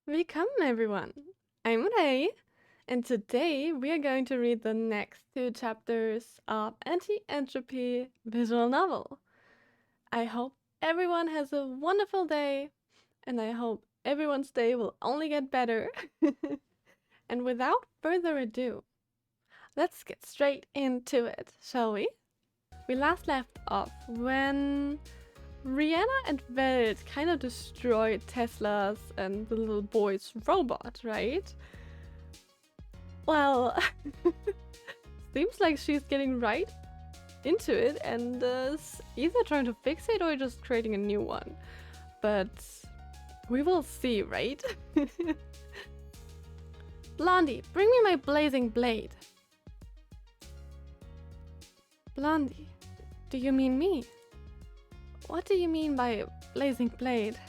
Willkommen everyone! I'm Ray, and today we are going to read the next two chapters of Anti-Entropy visual novel. I hope everyone has a wonderful day, and I hope everyone's day will only get better. And without further ado, let's get straight into it, shall we? We last left off when Rihanna and Welt kind of destroyed Tesla's and the little boy's robot, right? Well, seems like she's getting right into it and either trying to fix it or just creating a new one. But we will see, right? Blondie, bring me my blazing blade. Blondie, do you mean me? What do you mean by blazing blade?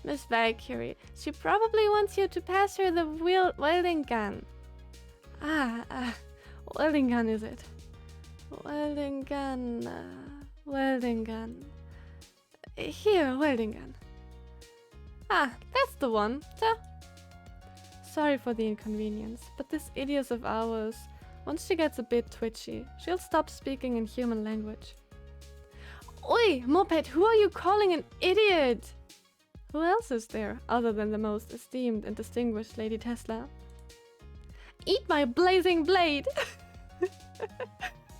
Miss Valkyrie, she probably wants you to pass her the welding gun. Welding gun is it? Welding gun, welding gun. Here, welding gun. That's the one. Sorry for the inconvenience, but this idiot of ours, once she gets a bit twitchy, she'll stop speaking in human language. Oi, Moped, who are you calling an idiot? Who else is there, other than the most esteemed and distinguished Lady Tesla? Eat my blazing blade!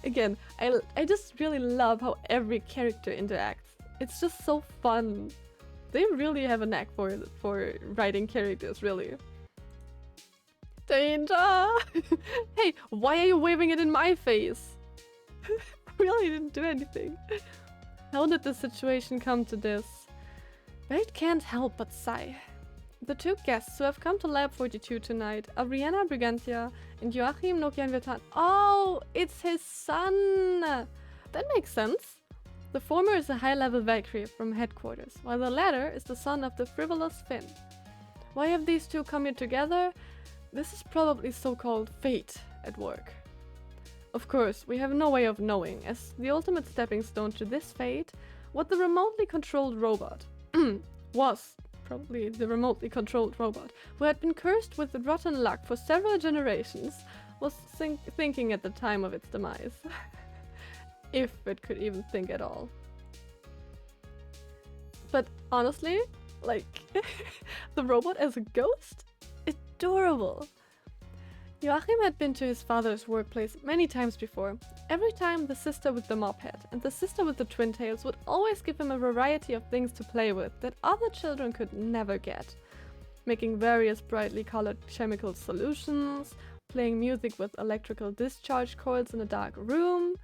Again, I just really love how every character interacts. It's just so fun. They really have a knack for writing characters, really. Danger! Hey, why are you waving it in my face? Really didn't do anything. How did the situation come to this? Welt can't help but sigh. The two guests who have come to Lab 42 tonight are Rihanna Brigantia and Joachim Nokian Vetan. Oh, it's his son! That makes sense. The former is a high-level Valkyrie from headquarters, while the latter is the son of the frivolous Finn. Why have these two come here together? This is probably so-called fate at work. Of course, we have no way of knowing, as the ultimate stepping stone to this fate, what the remotely controlled robot was probably the remotely controlled robot, who had been cursed with rotten luck for several generations, was thinking at the time of its demise. If it could even think at all. But honestly, like, the robot as a ghost? Adorable! Joachim had been to his father's workplace many times before. Every time the sister with the mop head and the sister with the twin tails would always give him a variety of things to play with that other children could never get. Making various brightly colored chemical solutions, playing music with electrical discharge cords in a dark room,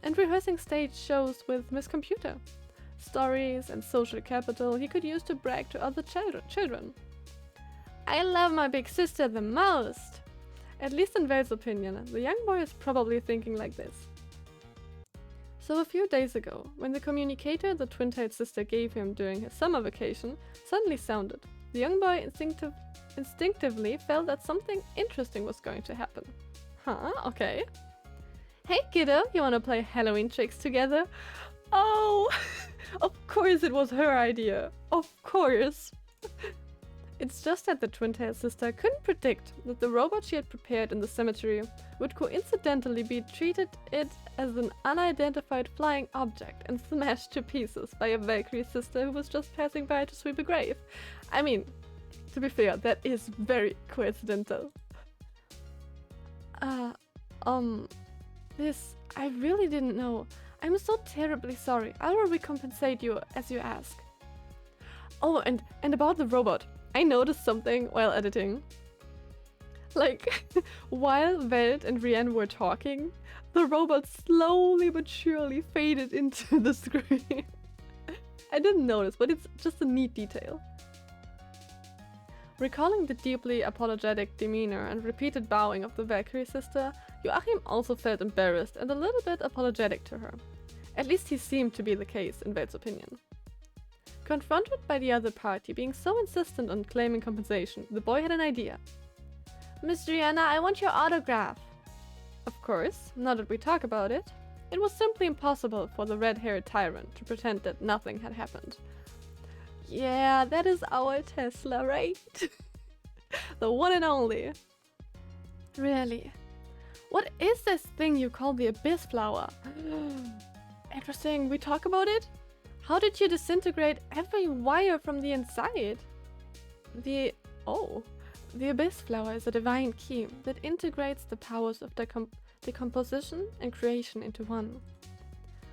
and rehearsing stage shows with Miss Computer. Stories and social capital he could use to brag to other children. I love my big sister the most! At least in Vel's opinion, the young boy is probably thinking like this. So a few days ago, when the communicator the twin-tailed sister gave him during his summer vacation suddenly sounded, the young boy instinctively felt that something interesting was going to happen. Huh, okay. Hey kiddo, you wanna play Halloween tricks together? Oh, of course it was her idea. Of course. It's just that the twin-tailed sister couldn't predict that the robot she had prepared in the cemetery would coincidentally be treated it as an unidentified flying object and smashed to pieces by a Valkyrie sister who was just passing by to sweep a grave. I mean, to be fair, that is very coincidental. This, I really didn't know. I'm so terribly sorry. I will recompensate you as you ask. Oh, and about the robot. I noticed something while editing. Like, while Welt and Rianne were talking, the robot slowly but surely faded into the screen. I didn't notice, but it's just a neat detail. Recalling the deeply apologetic demeanor and repeated bowing of the Valkyrie sister, Joachim also felt embarrassed and a little bit apologetic to her. At least he seemed to be the case, in Welt's opinion. Confronted by the other party being so insistent on claiming compensation, the boy had an idea. Miss Rihanna, I want your autograph. Of course, now that we talk about it, it was simply impossible for the red-haired tyrant to pretend that nothing had happened. Yeah, that is our Tesla, right? The one and only. Really? What is this thing you call the Abyss Flower? Interesting, we talk about it? How did you disintegrate every wire from the inside? The Abyss Flower is a divine key that integrates the powers of decomposition and creation into one.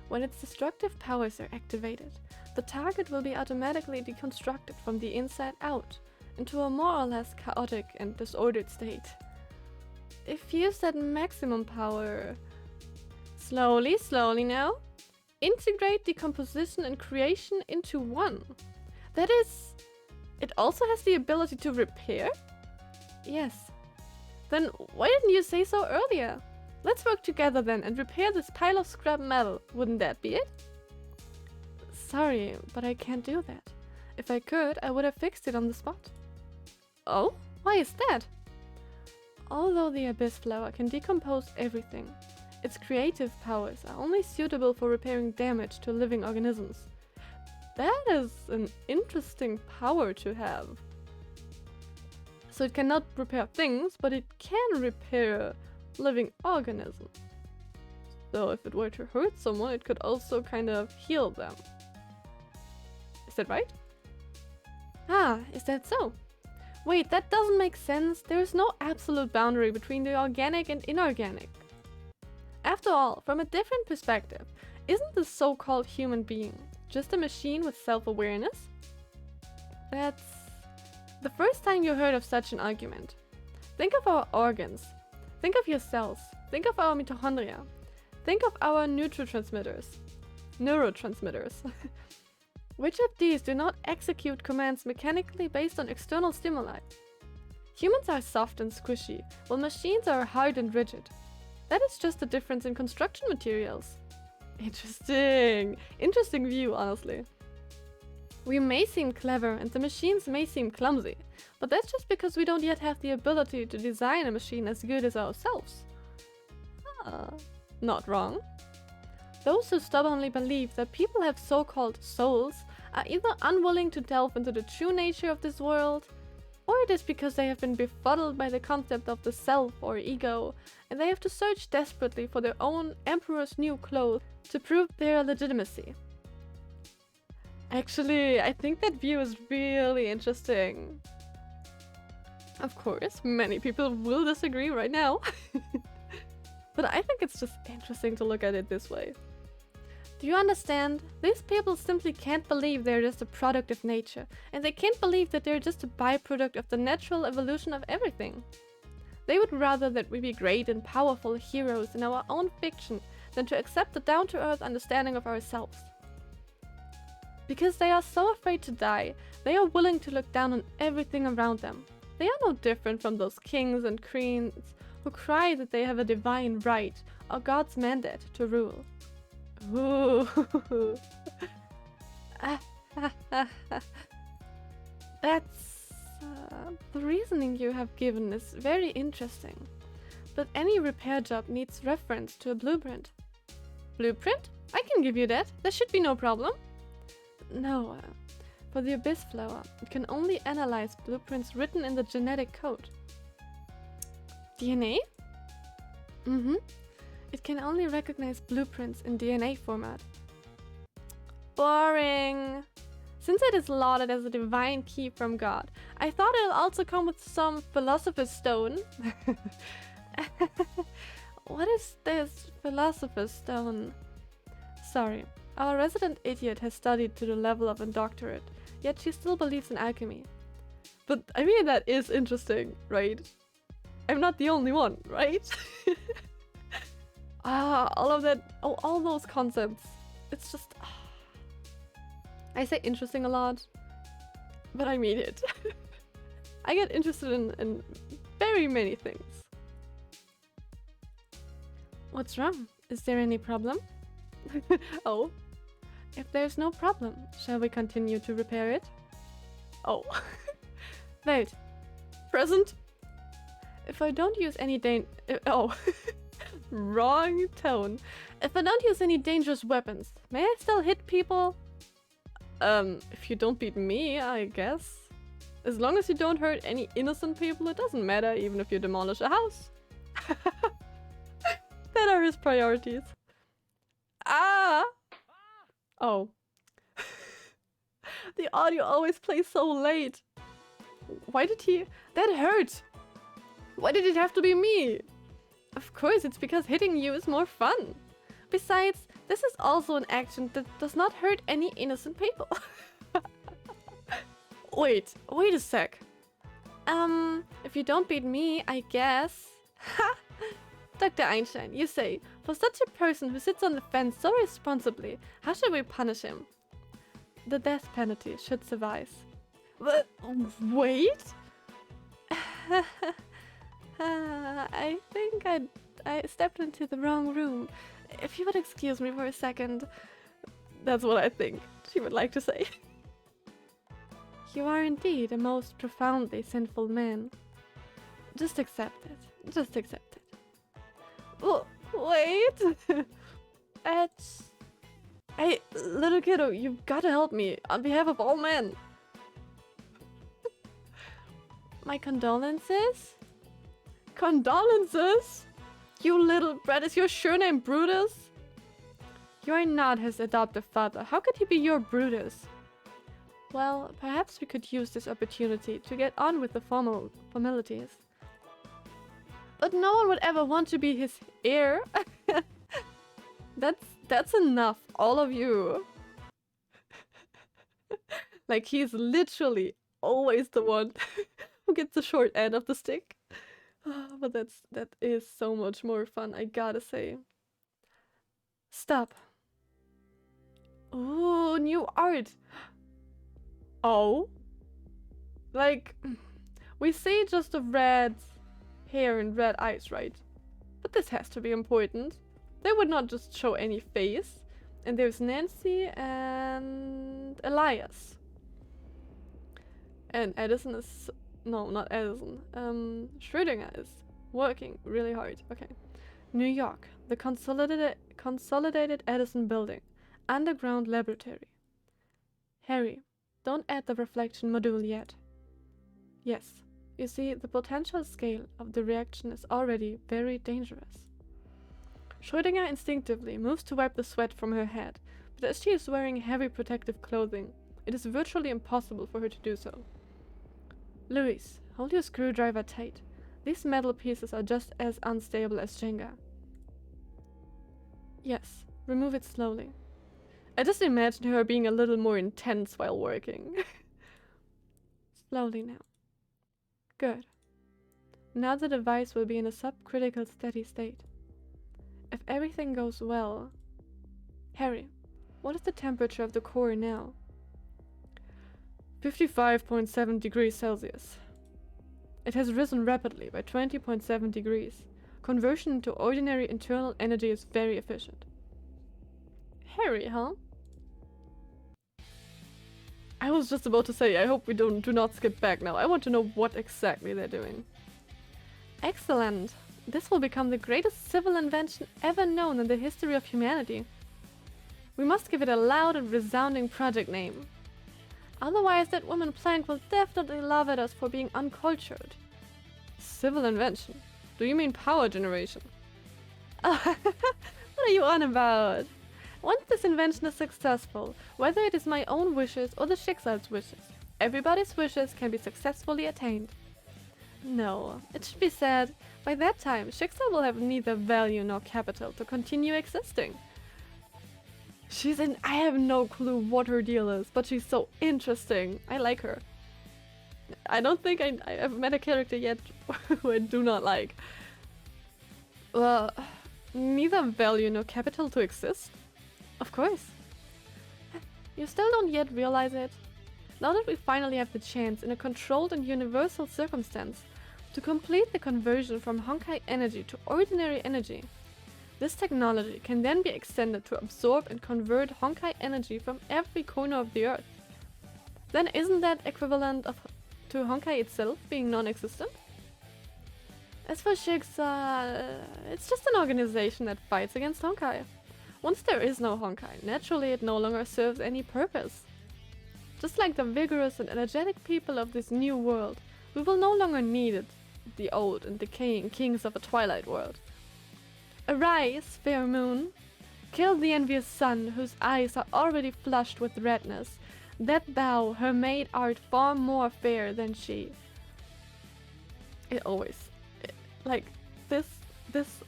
When its destructive powers are activated, the target will be automatically deconstructed from the inside out into a more or less chaotic and disordered state. If used at maximum power... Slowly now. Integrate decomposition and creation into one. That is... It also has the ability to repair? Yes. Then why didn't you say so earlier? Let's work together then and repair this pile of scrap metal. Wouldn't that be it? Sorry, but I can't do that. If I could, I would have fixed it on the spot. Oh? Why is that? Although the Abyss Flower can decompose everything, its creative powers are only suitable for repairing damage to living organisms. That is an interesting power to have. So it cannot repair things, but it can repair living organisms. So if it were to hurt someone, it could also kind of heal them. Is that right? Ah, is that so? Wait, that doesn't make sense. There is no absolute boundary between the organic and inorganic. After all, from a different perspective, isn't the so-called human being just a machine with self-awareness? That's the first time you heard of such an argument. Think of our organs. Think of your cells. Think of our mitochondria. Think of our neurotransmitters. Which of these do not execute commands mechanically based on external stimuli? Humans are soft and squishy, while machines are hard and rigid. That is just a difference in construction materials. Interesting. Interesting view, honestly. We may seem clever and the machines may seem clumsy, but that's just because we don't yet have the ability to design a machine as good as ourselves. Not wrong. Those who stubbornly believe that people have so-called souls are either unwilling to delve into the true nature of this world, or it is because they have been befuddled by the concept of the self or ego, and they have to search desperately for their own emperor's new clothes to prove their legitimacy. Actually, I think that view is really interesting. Of course, many people will disagree right now. But I think it's just interesting to look at it this way. Do you understand? These people simply can't believe they're just a product of nature, and they can't believe that they're just a byproduct of the natural evolution of everything. They would rather that we be great and powerful heroes in our own fiction than to accept the down-to-earth understanding of ourselves. Because they are so afraid to die, they are willing to look down on everything around them. They are no different from those kings and queens who cry that they have a divine right or God's mandate to rule. Ooh. That's... the reasoning you have given is very interesting. But any repair job needs reference to a blueprint. Blueprint? I can give you that. There should be no problem. No, for the Abyss Flower, it can only analyze blueprints written in the genetic code. DNA? Mm-hmm. It can only recognize blueprints in DNA format. Boring! Since it is lauded as a divine key from God, I thought it'll also come with some philosopher's stone. What is this philosopher's stone? Sorry, our resident idiot has studied to the level of a doctorate, yet she still believes in alchemy. But I mean, that is interesting, right? I'm not the only one, right? All of that, all those concepts. It's just... I say interesting a lot, but I mean it. I get interested in very many things. What's wrong? Is there any problem? Oh. If there's no problem, shall we continue to repair it? Oh. Wait. Present? If I don't use any oh. Wrong tone. If I don't use any dangerous weapons, may I still hit people? If you don't beat me, I guess. As long as you don't hurt any innocent people, it doesn't matter, even if you demolish a house. That are his priorities. Ah! Oh. The audio always plays so late. Why did he... That hurt! Why did it have to be me? Of course, it's because hitting you is more fun. Besides, this is also an action that does not hurt any innocent people. Wait a sec. If you don't beat me, I guess... Ha! Dr. Einstein, you say, for such a person who sits on the fence so responsibly, how should we punish him? The death penalty should suffice. But wait? I think I stepped into the wrong room. If you would excuse me for a second. That's what I think she would like to say. You are indeed a most profoundly sinful man. Just accept it. Just accept it. Oh, wait! Hey, little kiddo, you've gotta help me on behalf of all men. My condolences? Condolences? You little brat, is your surname Brutus? You are not his adoptive father. How could he be your Brutus? Well, perhaps we could use this opportunity to get on with the formalities. But no one would ever want to be his heir. That's enough, all of you. Like, he's literally always the one who gets the short end of the stick. But that is so much more fun, I gotta say. Stop. Ooh, new art. Oh? Like, we see just the red hair and red eyes, right? But this has to be important. They would not just show any face. And there's Nancy and Elias. And Edison is... No, not Edison. Schrödinger is working really hard. Okay. New York. The Consolidated Edison Building. Underground laboratory. Harry, don't add the reflection module yet. Yes. You see, the potential scale of the reaction is already very dangerous. Schrödinger instinctively moves to wipe the sweat from her head, but as she is wearing heavy protective clothing, it is virtually impossible for her to do so. Louise, hold your screwdriver tight. These metal pieces are just as unstable as Jenga. Yes, remove it slowly. I just imagine her being a little more intense while working. Slowly now. Good. Now the device will be in a subcritical steady state. If everything goes well... Harry, what is the temperature of the core now? 55.7 degrees Celsius. It has risen rapidly by 20.7 degrees. Conversion into ordinary internal energy is very efficient. Harry, huh? I was just about to say, I hope we do not skip back now. I want to know what exactly they're doing. Excellent! This will become the greatest civil invention ever known in the history of humanity. We must give it a loud and resounding project name. Otherwise, that woman Planck will definitely laugh at us for being uncultured. Civil invention? Do you mean power generation? What are you on about? Once this invention is successful, whether it is my own wishes or the Schicksal's wishes, everybody's wishes can be successfully attained. No, it should be said, by that time, Schicksal will have neither value nor capital to continue existing. I have no clue what her deal is, but she's so interesting. I like her. I don't think I have met a character yet who I do not like. Well, neither value nor capital to exist? Of course. You still don't yet realize it? Now that we finally have the chance, in a controlled and universal circumstance, to complete the conversion from Honkai energy to ordinary energy, this technology can then be extended to absorb and convert Honkai energy from every corner of the earth. Then isn't that equivalent to Honkai itself being non-existent? As for Schicksal, it's just an organization that fights against Honkai. Once there is no Honkai, naturally it no longer serves any purpose. Just like the vigorous and energetic people of this new world, we will no longer need it, the old and decaying kings of a twilight world. Arise, fair moon. Kill the envious sun, whose eyes are already flushed with redness, that thou, her maid, art far more fair than she. It always... like, this,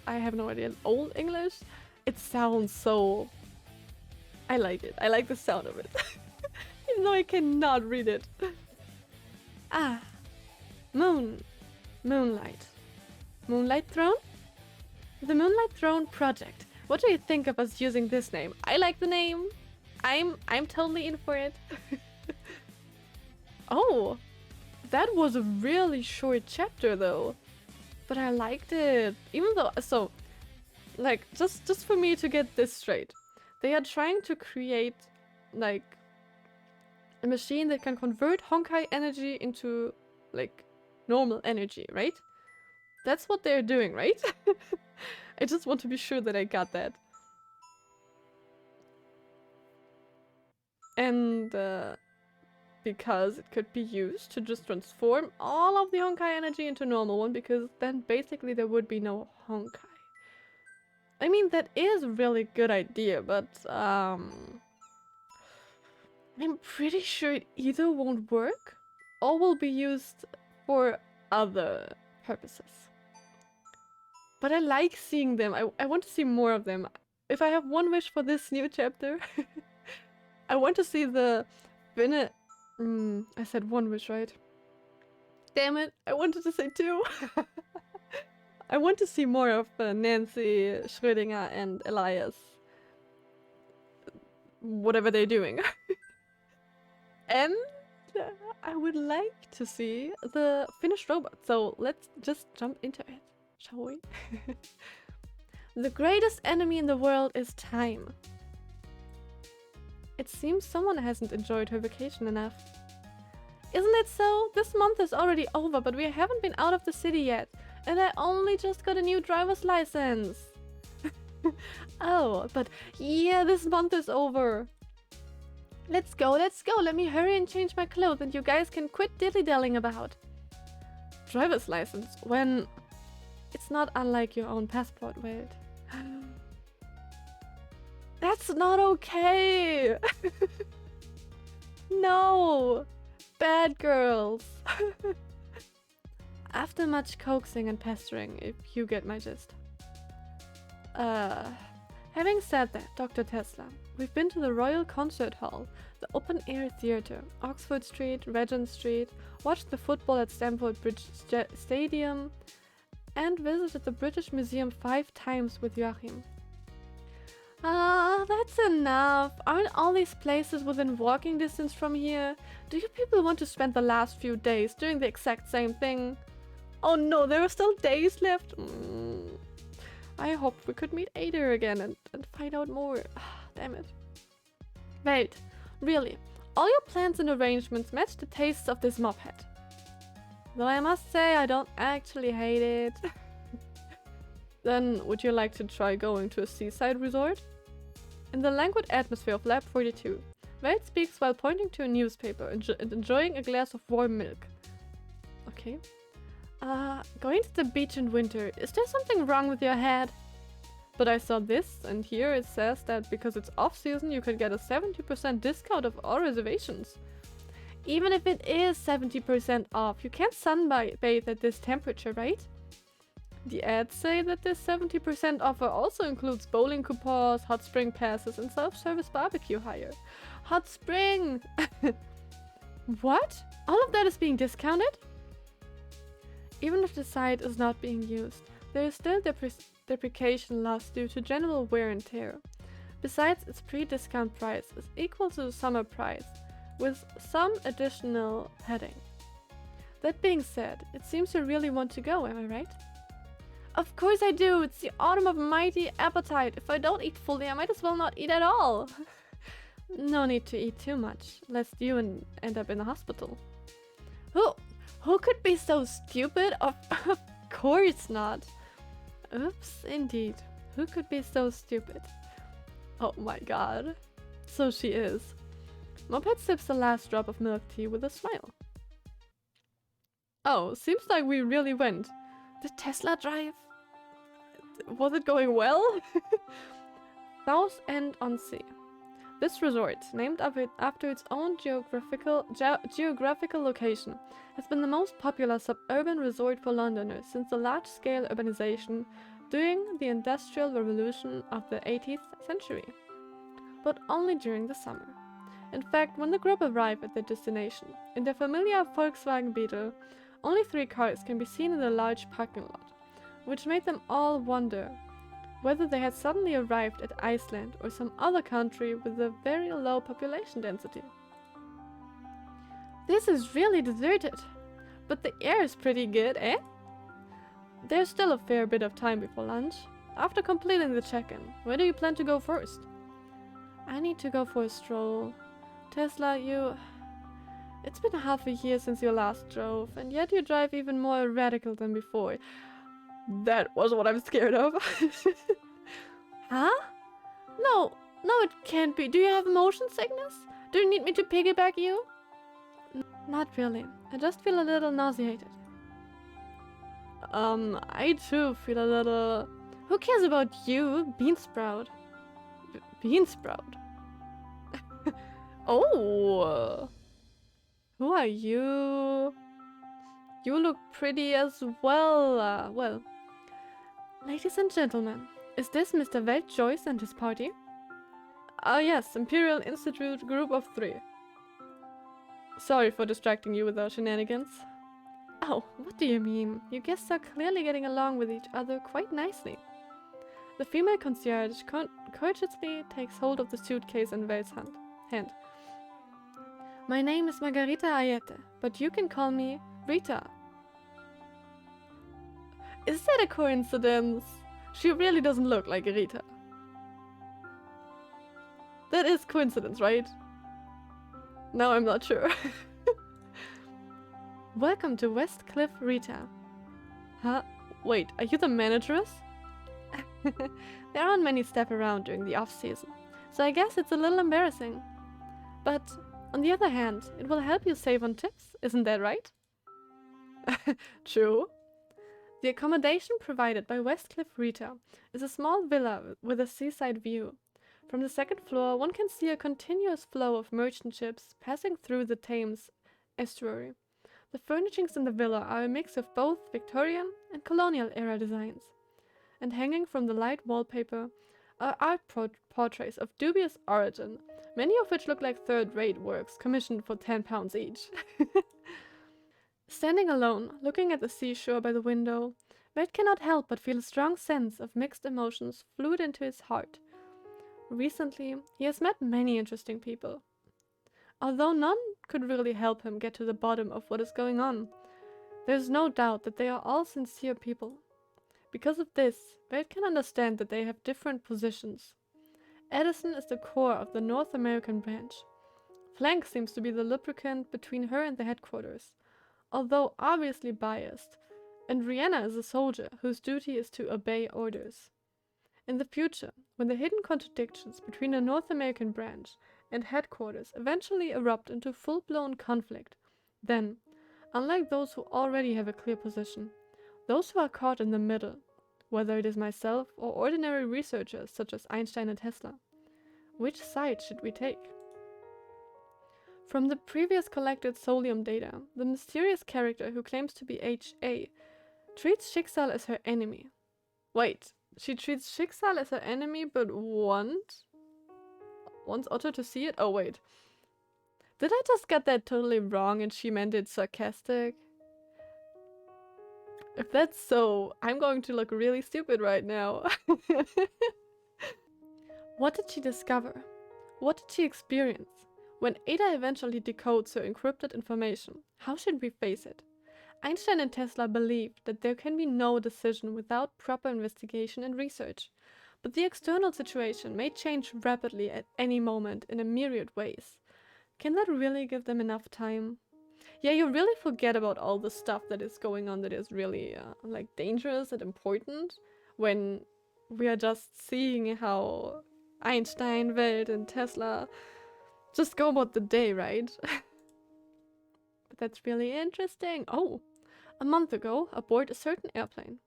I have no idea. In Old English, it sounds so... I like it. I like the sound of it. Even though I cannot read it. Ah. Moon. Moonlight. Moonlight Throne? The Moonlight Throne Project. What do you think of us using this name? I like the name. I'm totally in for it. Oh. That was a really short chapter though. But I liked it. Even though, so, like, just for me to get this straight. They are trying to create, like, a machine that can convert Honkai energy into, like, normal energy, right? That's what they're doing, right? I just want to be sure that I got that. And, because it could be used to just transform all of the Honkai energy into normal one, because then basically there would be no Honkai. I mean, that is a really good idea, but I'm pretty sure it either won't work or will be used for other purposes. But I like seeing them. I want to see more of them. If I have one wish for this new chapter, I want to see the I said one wish, right? Damn it, I wanted to say two. I want to see more of Nancy, Schrödinger, and Elias. Whatever they're doing. And I would like to see the finished robot. So let's just jump into it, shall we? The greatest enemy in the world is time. It seems someone hasn't enjoyed her vacation enough. Isn't it so? This month is already over, but we haven't been out of the city yet. And I only just got a new driver's license. Oh, but yeah, this month is over. Let's go, let's go. Let me hurry and change my clothes and you guys can quit dilly-dallying about. Driver's license? When... It's not unlike your own passport, wait. That's not okay! No! Bad girls! After much coaxing and pestering, if you get my gist. Having said that, Dr. Tesla, we've been to the Royal Concert Hall, the open-air theatre, Oxford Street, Regent Street, watched the football at Stamford Bridge Stadium, and visited the British Museum 5 times with Joachim. Ah, that's enough. Aren't all these places within walking distance from here? Do you people want to spend the last few days doing the exact same thing? Oh no, there are still days left. I hope we could meet Ada again and find out more. Damn it. Wait, really, all your plans and arrangements match the tastes of this mophead. Though I must say I don't actually hate it. Then would you like to try going to a seaside resort? In the languid atmosphere of Lab 42, Wade speaks while pointing to a newspaper and enjoying a glass of warm milk. Okay. Going to the beach in winter, is there something wrong with your head? But I saw this, and here it says that because it's off-season you can get a 70% discount of all reservations. Even if it is 70% off, you can't sunbathe at this temperature, right? The ads say that this 70% offer also includes bowling coupons, hot spring passes, and self-service barbecue hire. Hot spring! What? All of that is being discounted? Even if the site is not being used, there is still depreciation loss due to general wear and tear. Besides, its pre-discount price is equal to the summer price, with some additional padding. That being said, it seems you really want to go, am I right? Of course I do! It's the autumn of mighty appetite! If I don't eat fully, I might as well not eat at all! No need to eat too much, lest you end up in the hospital. Who could be so stupid? Of course not! Oops, indeed. Who could be so stupid? Oh my god. So she is. Moped sips the last drop of milk tea with a smile. Oh, seems like we really went. Did Tesla drive? Was it going well? South End on Sea. This resort, named after its own geographical location, has been the most popular suburban resort for Londoners since the large-scale urbanization during the Industrial Revolution of the 18th century. But only during the summer. In fact, when the group arrived at their destination, in their familiar Volkswagen Beetle, only 3 cars can be seen in the large parking lot, which made them all wonder whether they had suddenly arrived at Iceland or some other country with a very low population density. This is really deserted, but the air is pretty good, eh? There's still a fair bit of time before lunch. After completing the check-in, where do you plan to go first? I need to go for a stroll. Tesla, it's been half a year since you last drove, and yet you drive even more radical than before. That was what I'm scared of. Huh? No, it can't be. Do you have motion sickness? Do you need me to piggyback you? Not really. I just feel a little nauseated. I too feel a little... Who cares about you, Beansprout? Beansprout? Oh! Who are you? You look pretty as well. Well, ladies and gentlemen, is this Mr. Welt Joyce and his party? Yes, Imperial Institute Group of 3. Sorry for distracting you with our shenanigans. Oh, what do you mean? You guests are clearly getting along with each other quite nicely. The female concierge courteously takes hold of the suitcase in Welt's hand. My name is Margarita Ayete, but you can call me Rita. Is that a coincidence? She really doesn't look like Rita. That is coincidence, right? Now I'm not sure. Welcome to Westcliff, Rita. Huh? Wait, are you the manageress? There aren't many staff around during the off-season, so I guess it's a little embarrassing. But on the other hand, it will help you save on tips, isn't that right? True. The accommodation provided by Westcliff Rita is a small villa with a seaside view. From the second floor, one can see a continuous flow of merchant ships passing through the Thames estuary. The furnishings in the villa are a mix of both Victorian and colonial era designs. And hanging from the light wallpaper are art portraits of dubious origin, many of which look like third-rate works commissioned for £10 each. Standing alone, looking at the seashore by the window, Welt cannot help but feel a strong sense of mixed emotions fluid into his heart. Recently, he has met many interesting people. Although none could really help him get to the bottom of what is going on, there is no doubt that they are all sincere people. Because of this, Welt can understand that they have different positions. Edison is the core of the North American branch. Planck seems to be the lubricant between her and the headquarters, although obviously biased, and Rihanna is a soldier whose duty is to obey orders. In the future, when the hidden contradictions between the North American branch and headquarters eventually erupt into full-blown conflict, then, unlike those who already have a clear position, those who are caught in the middle, whether it is myself or ordinary researchers such as Einstein and Tesla, which side should we take? From the previous collected Solium data, the mysterious character who claims to be H.A. treats Schicksal as her enemy. Wait, she treats Schicksal as her enemy but wants Otto to see it? Oh wait. Did I just get that totally wrong and she meant it sarcastic? If that's so, I'm going to look really stupid right now. What did she discover? What did she experience? When Ada eventually decodes her encrypted information, how should we face it? Einstein and Tesla believed that there can be no decision without proper investigation and research. But the external situation may change rapidly at any moment in a myriad ways. Can that really give them enough time? Yeah, you really forget about all the stuff that is going on that is really like dangerous and important when we are just seeing how Einstein, Welt and Tesla just go about the day, right? But that's really interesting. Oh, a month ago, aboard a certain airplane.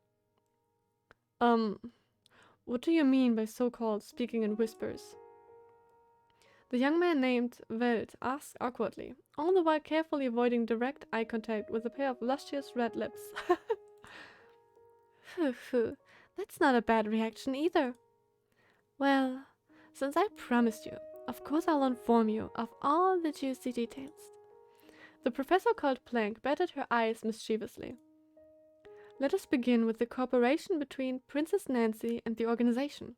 What do you mean by so-called speaking in whispers? The young man named Welt asked awkwardly, all the while carefully avoiding direct eye contact with a pair of luscious red lips. Phew, that's not a bad reaction either. Well, since I promised you, of course I'll inform you of all the juicy details. The professor called Planck batted her eyes mischievously. Let us begin with the cooperation between Princess Nancy and the organization.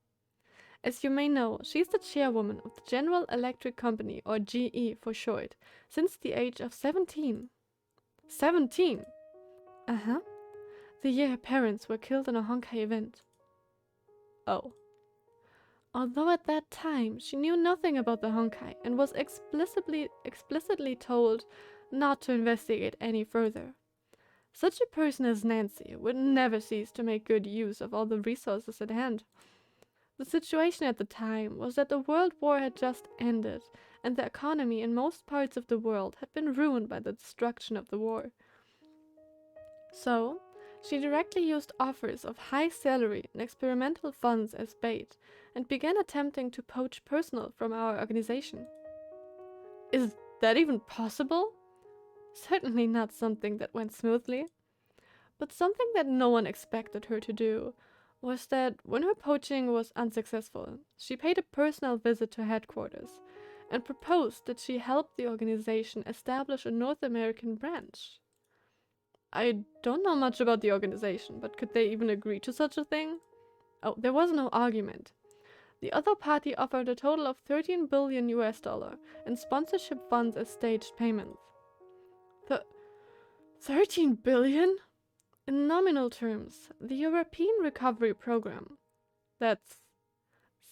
As you may know, she is the chairwoman of the General Electric Company, or GE for short, since the age of 17. 17? Uh-huh. The year her parents were killed in a Honkai event. Oh. Although at that time she knew nothing about the Honkai and was explicitly told not to investigate any further. Such a person as Nancy would never cease to make good use of all the resources at hand. The situation at the time was that the World War had just ended, and the economy in most parts of the world had been ruined by the destruction of the war. So, she directly used offers of high salary and experimental funds as bait, and began attempting to poach personnel from our organization. Is that even possible? Certainly not something that went smoothly. But something that no one expected her to do was that when her poaching was unsuccessful, she paid a personal visit to headquarters and proposed that she help the organization establish a North American branch. I don't know much about the organization, but could they even agree to such a thing? Oh, there was no argument. The other party offered a total of 13 billion US dollar in sponsorship funds as staged payments. 13 billion? In nominal terms, the European Recovery Program.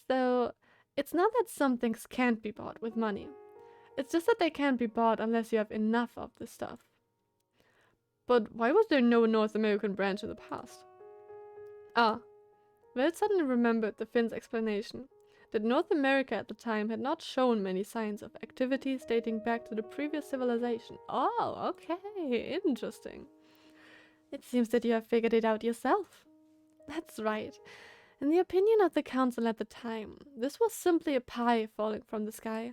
So, it's not that some things can't be bought with money. It's just that they can't be bought unless you have enough of the stuff. But why was there no North American branch in the past? Ah, Welt suddenly remembered the Finn's explanation, that North America at the time had not shown many signs of activities dating back to the previous civilization. Oh, okay, interesting. It seems that you have figured it out yourself. That's right. In the opinion of the council at the time, this was simply a pie falling from the sky.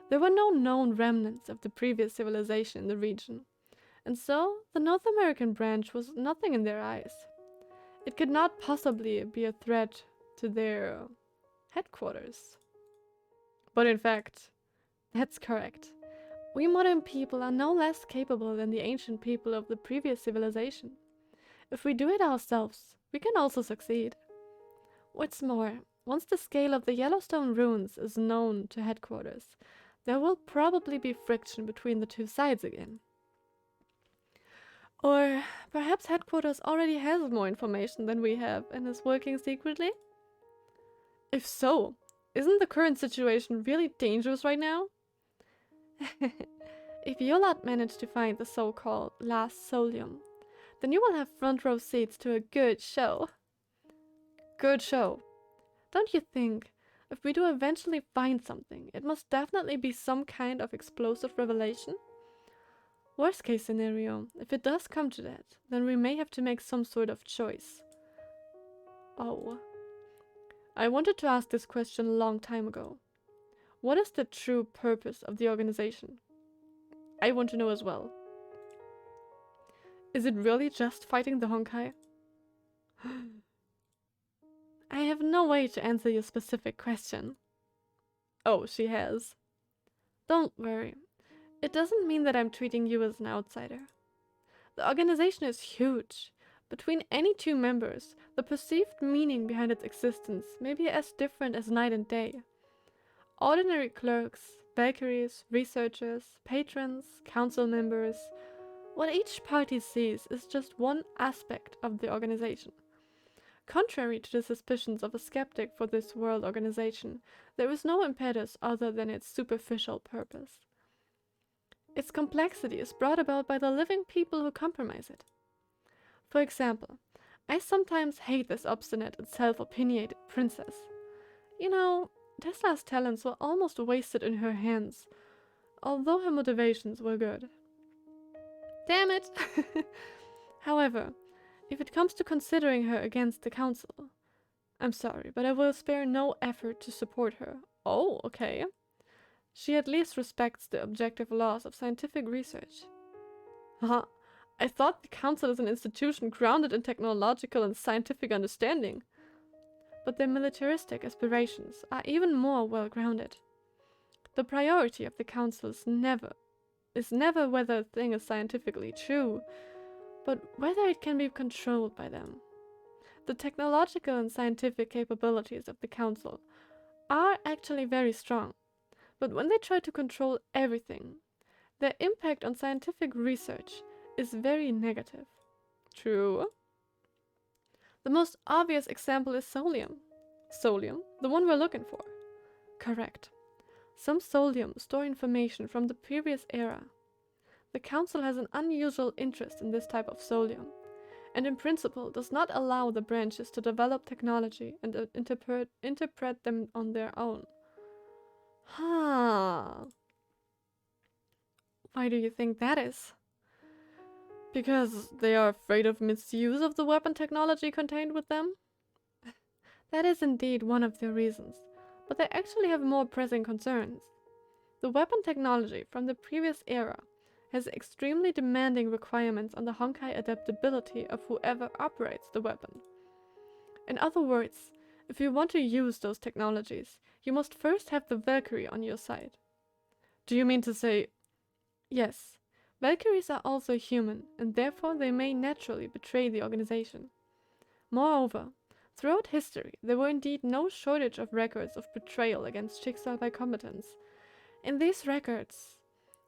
There were no known remnants of the previous civilization in the region, and so the North American branch was nothing in their eyes. It could not possibly be a threat to their headquarters. But in fact, that's correct. We modern people are no less capable than the ancient people of the previous civilization. If we do it ourselves, we can also succeed. What's more, once the scale of the Yellowstone ruins is known to headquarters, there will probably be friction between the two sides again. Or perhaps headquarters already has more information than we have and is working secretly? If so, isn't the current situation really dangerous right now? If you lot manage to find the so-called last solium, then you will have front row seats to a good show. Good show. Don't you think, if we do eventually find something, it must definitely be some kind of explosive revelation? Worst case scenario, if it does come to that, then we may have to make some sort of choice. Oh. I wanted to ask this question a long time ago. What is the true purpose of the organization? I want to know as well. Is it really just fighting the Honkai? I have no way to answer your specific question. Oh, she has. Don't worry. It doesn't mean that I'm treating you as an outsider. The organization is huge. Between any two members, the perceived meaning behind its existence may be as different as night and day. Ordinary clerks, bakeries, researchers, patrons, council members. What each party sees is just one aspect of the organization. Contrary to the suspicions of a skeptic for this world organization, there is no impetus other than its superficial purpose. Its complexity is brought about by the living people who compromise it. For example, I sometimes hate this obstinate and self-opinionated princess. You know, Tesla's talents were almost wasted in her hands, although her motivations were good. Damn it! However, if it comes to considering her against the council, I'm sorry, but I will spare no effort to support her. Oh, okay. She at least respects the objective laws of scientific research. Haha, I thought the council is an institution grounded in technological and scientific understanding. But their militaristic aspirations are even more well-grounded. The priority of the council is never whether a thing is scientifically true, but whether it can be controlled by them. The technological and scientific capabilities of the council are actually very strong, but when they try to control everything, their impact on scientific research is very negative. True. The most obvious example is Solium. Solium, the one we're looking for. Correct. Some Solium store information from the previous era. The council has an unusual interest in this type of Solium, and in principle does not allow the branches to develop technology and interpret them on their own. Huh. Why do you think that is? Because they are afraid of misuse of the weapon technology contained with them? That is indeed one of the reasons, but they actually have more pressing concerns. The weapon technology from the previous era has extremely demanding requirements on the Honkai adaptability of whoever operates the weapon. In other words, if you want to use those technologies, you must first have the Valkyrie on your side. Do you mean to say... Yes, Valkyries are also human, and therefore they may naturally betray the organization. Moreover, throughout history, there were indeed no shortage of records of betrayal against Schicksal by combatants. In these records,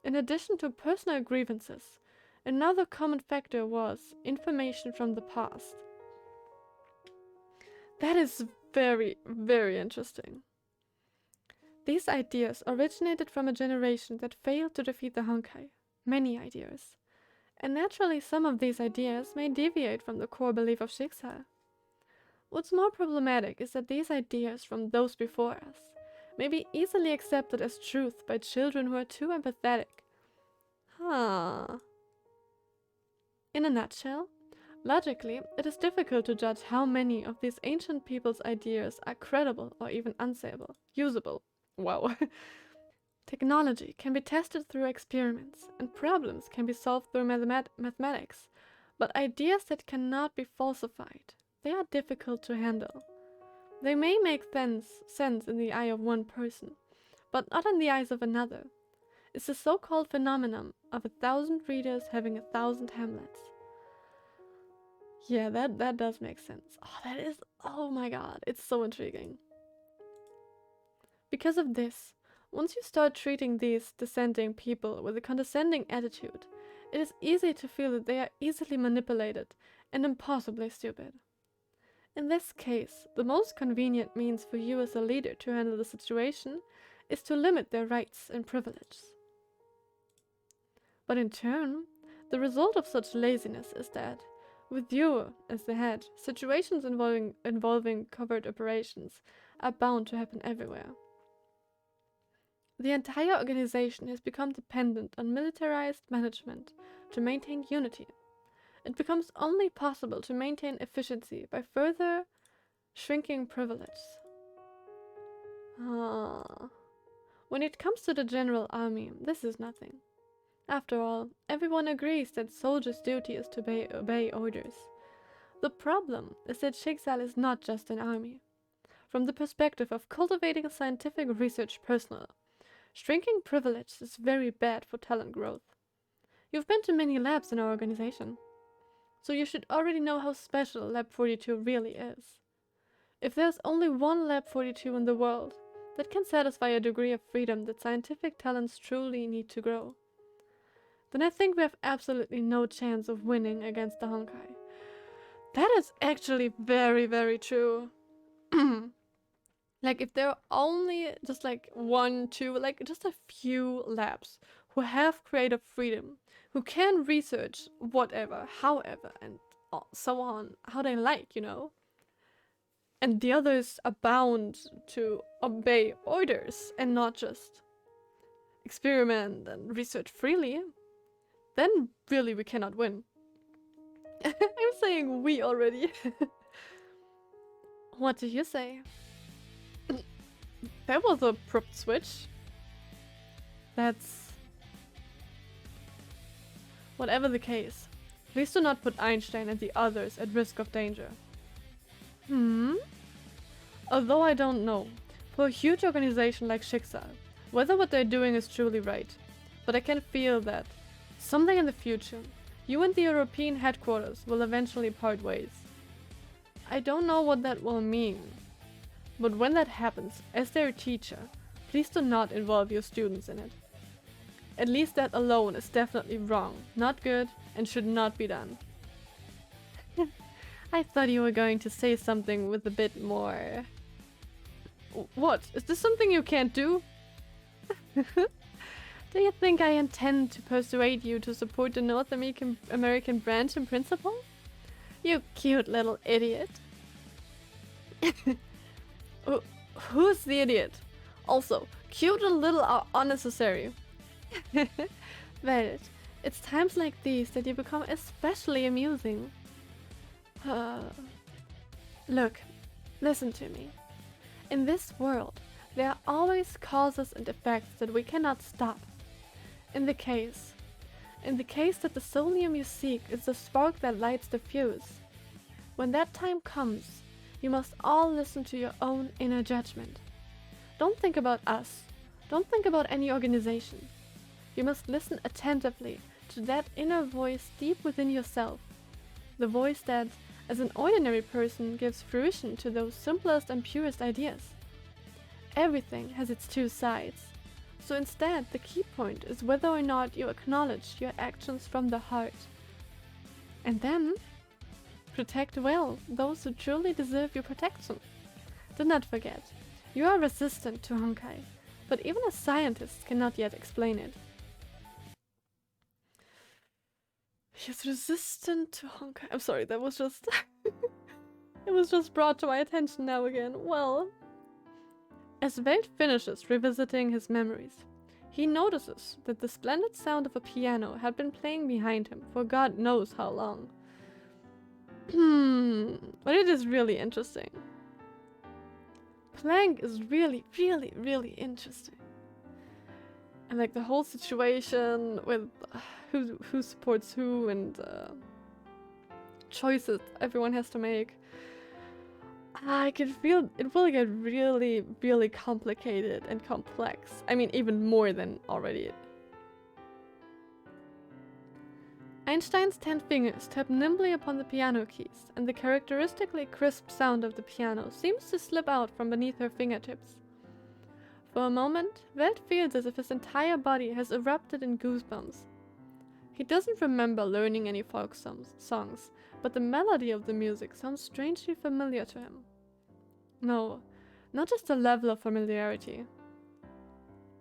in addition to personal grievances, another common factor was information from the past. That is very, very interesting. These ideas originated from a generation that failed to defeat the Honkai. Many ideas. And naturally some of these ideas may deviate from the core belief of Schicksal. What's more problematic is that these ideas from those before us may be easily accepted as truth by children who are too empathetic. Huh. In a nutshell, logically, it is difficult to judge how many of these ancient people's ideas are credible or even unsayable, usable. Wow. Technology can be tested through experiments, and problems can be solved through mathematics, but ideas that cannot be falsified, they are difficult to handle. They may make sense in the eye of one person, but not in the eyes of another. It's the so-called phenomenon of 1,000 readers having 1,000 Hamlets. Yeah, that does make sense. Oh my god, it's so intriguing. Because of this, once you start treating these dissenting people with a condescending attitude, it is easy to feel that they are easily manipulated and impossibly stupid. In this case, the most convenient means for you as a leader to handle the situation is to limit their rights and privileges. But in turn, the result of such laziness is that, with you as the head, situations involving covert operations are bound to happen everywhere. The entire organization has become dependent on militarized management to maintain unity. It becomes only possible to maintain efficiency by further shrinking privilege. When it comes to the general army, this is nothing. After all, everyone agrees that soldiers' duty is to obey orders. The problem is that Schicksal is not just an army. From the perspective of cultivating scientific research personnel, shrinking privilege is very bad for talent growth. You've been to many labs in our organization, so you should already know how special Lab 42 really is. If there's only one Lab 42 in the world that can satisfy a degree of freedom that scientific talents truly need to grow, then I think we have absolutely no chance of winning against the Honkai. That is actually very, very true. Like, if there are only just like 1, 2, like just a few labs who have creative freedom, who can research whatever, however, and so on, how they like, you know, and the others are bound to obey orders and not just experiment and research freely, then really we cannot win. I'm saying we already. What do you say? That was a abrupt switch. That's... Whatever the case, please do not put Einstein and the others at risk of danger. Although I don't know, for a huge organization like Schicksal, whether what they're doing is truly right, but I can feel that someday in the future, you and the European headquarters will eventually part ways. I don't know what that will mean, but when that happens, as their teacher, please do not involve your students in it. At least that alone is definitely wrong, not good, and should not be done. I thought you were going to say something with a bit more... What? Is this something you can't do? Do you think I intend to persuade you to support the North American branch in principle? You cute little idiot. Who's the idiot? Also, cute and little are unnecessary. Well, it's times like these that you become especially amusing. Look, listen to me. In this world, there are always causes and effects that we cannot stop. In the case that the solium you seek is the spark that lights the fuse. When that time comes, you must all listen to your own inner judgment. Don't think about us. Don't think about any organization. You must listen attentively to that inner voice deep within yourself. The voice that, as an ordinary person, gives fruition to those simplest and purest ideas. Everything has its two sides. So instead, the key point is whether or not you acknowledge your actions from the heart. And then, protect well those who truly deserve your protection. Do not forget, you are resistant to Honkai, but even a scientist cannot yet explain it. He's resistant to Honkai. I'm sorry, that was just... it was just brought to my attention now again. Well... As Welt finishes revisiting his memories, he notices that the splendid sound of a piano had been playing behind him for God knows how long. But it is really interesting. Planck is really, really, really interesting. And like the whole situation with who supports who and choices everyone has to make. I can feel it will get really, really complicated and complex. I mean, even more than already. Einstein's 10 fingers tap nimbly upon the piano keys, and the characteristically crisp sound of the piano seems to slip out from beneath her fingertips. For a moment, Welt feels as if his entire body has erupted in goosebumps. He doesn't remember learning any folk songs, but the melody of the music sounds strangely familiar to him. No, not just a level of familiarity.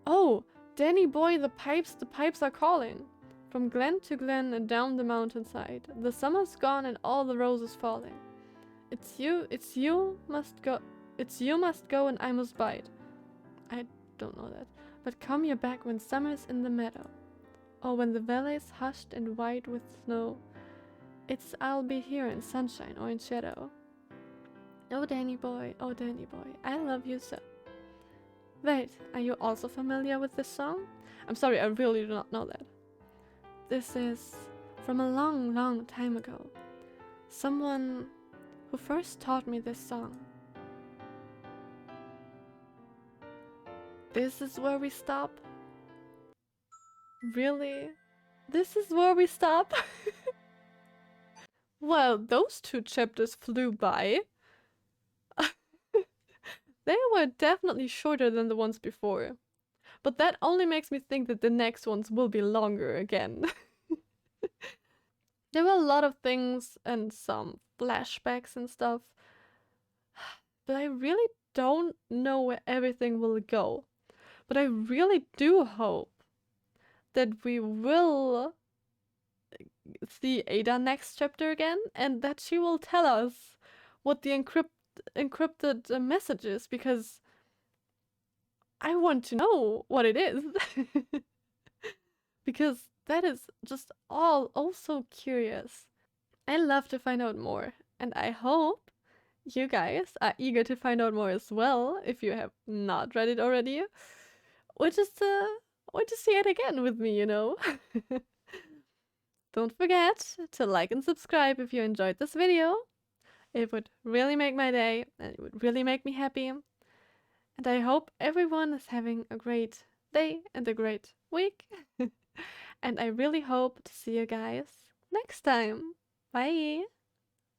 Oh, Danny boy, the pipes are calling. From glen to glen and down the mountainside, the summer's gone and all the roses falling. It's you must go and I must bide. I don't know that, but come you back when summer's in the meadow, or when the valley's hushed and white with snow. I'll be here in sunshine or in shadow. Oh Danny boy, I love you so. Wait, are you also familiar with this song? I'm sorry, I really do not know that. This is from a long, long time ago. Someone who first taught me this song. This is where we stop? Really? This is where we stop? Well, those 2 chapters flew by. They were definitely shorter than the ones before. But that only makes me think that the next ones will be longer again. There were a lot of things and some flashbacks and stuff. But I really don't know where everything will go. But I really do hope that we will see Ada next chapter again, and that she will tell us what the encrypted messages because I want to know what it is. Because that is just all also curious. I love to find out more, and I hope you guys are eager to find out more as well if you have not read it already. Or just want to see it again with me, you know? Don't forget to like and subscribe if you enjoyed this video. It would really make my day and it would really make me happy. And I hope everyone is having a great day and a great week. And I really hope to see you guys next time. Bye!